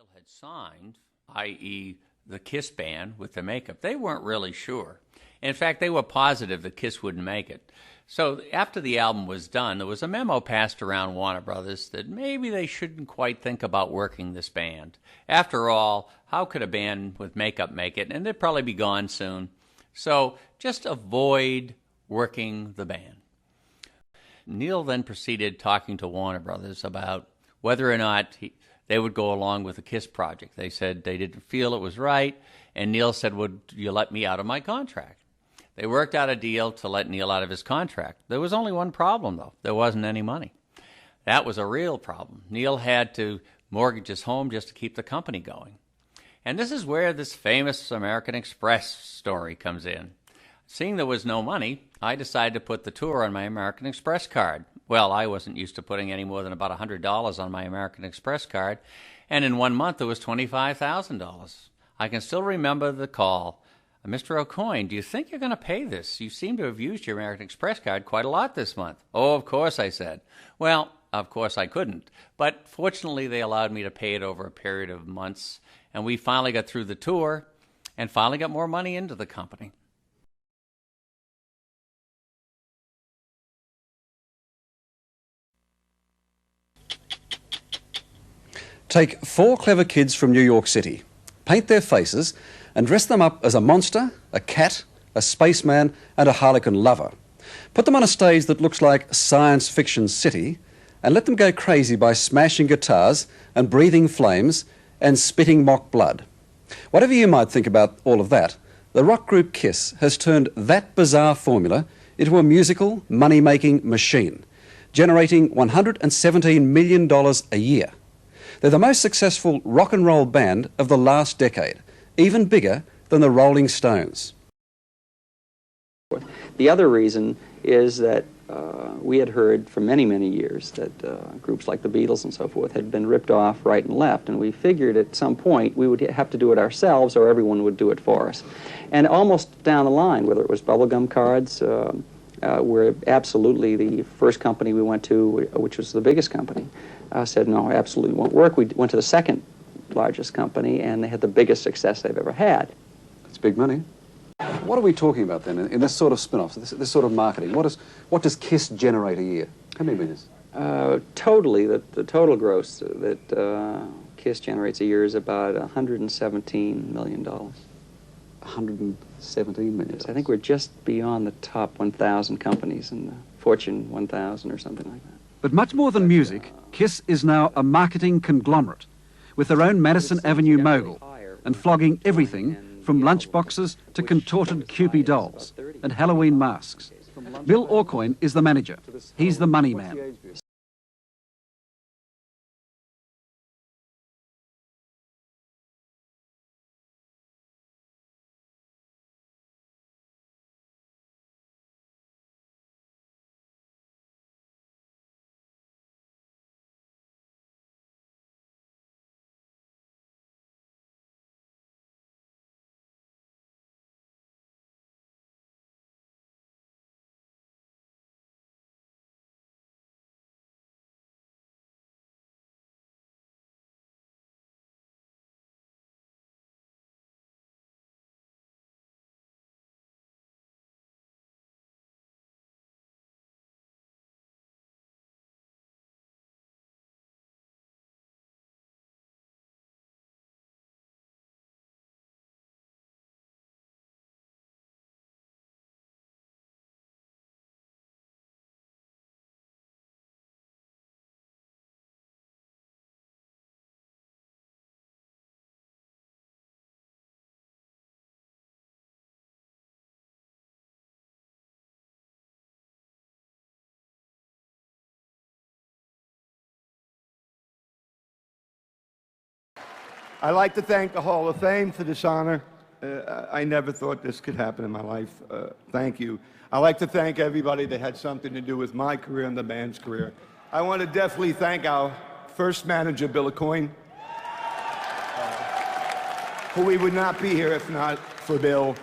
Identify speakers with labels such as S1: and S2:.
S1: Neil had signed, i.e. the Kiss band with the makeup, they weren't really sure. In fact, they were positive that Kiss wouldn't make it. So after the album was done, there was a memo passed around Warner Brothers that maybe they shouldn't quite think about working this band. After all, how could a band with makeup make it? And they'd probably be gone soon. So just avoid working the band. Neil then proceeded talking to Warner Brothers about whether or not they would go along with the Kiss project. They said they didn't feel it was right, and Neil said, would you let me out of my contract? They worked out a deal to let Neil out of his contract. There was only one problem, though. There wasn't any money. That was a real problem. Neil had to mortgage his home just to keep the company going. And this is where this famous American Express story comes in. Seeing there was no money, I decided to put the tour on my American Express card. Well, I wasn't used to putting any more than about $100 on my American Express card, and in 1 month it was $25,000. I can still remember the call. Mr. Aucoin, do you think you're going to pay this? You seem to have used your American Express card quite a lot this month. Oh, of course, I said. Well, of course I couldn't. But fortunately, they allowed me to pay it over a period of months, and we finally got through the tour and finally got more money into the company.
S2: Take 4 clever kids from New York City, paint their faces, and dress them up as a monster, a cat, a spaceman, and a harlequin lover. Put them on a stage that looks like science fiction city, and let them go crazy by smashing guitars and breathing flames and spitting mock blood. Whatever you might think about all of that, the rock group Kiss has turned that bizarre formula into a musical, money-making machine, generating $117 million a year. They're the most successful rock and roll band of the last decade, even bigger than the Rolling Stones.
S3: The other reason is that we had heard for many, many years that groups like the Beatles and so forth had been ripped off right and left, and we figured at some point we would have to do it ourselves or everyone would do it for us. And almost down the line, whether it was bubblegum cards, were absolutely the first company we went to, which was the biggest company, said no, absolutely won't work. We went to the second largest company, and they had the biggest success they've ever had.
S2: It's big money. What are we talking about then in this sort of spin-off, this sort of marketing? What does Kiss generate a year? How many millions?
S3: Totally, the total gross that Kiss generates a year is about $117 million.
S2: 117 million.
S3: Yes, I think we're just beyond the top 1,000 companies in the Fortune 1,000 or something like that.
S2: But much more than music, Kiss is now a marketing conglomerate with their own Madison Avenue mogul and flogging everything from lunchboxes to contorted Kewpie dolls and Halloween masks. Bill Aucoin is the manager. He's the money man.
S4: I'd like to thank the Hall of Fame for this honor. I never thought this could happen in my life. Thank you. I'd like to thank everybody that had something to do with my career and the band's career. I want to definitely thank our first manager, Bill Aucoin, who we would not be here if not for Bill.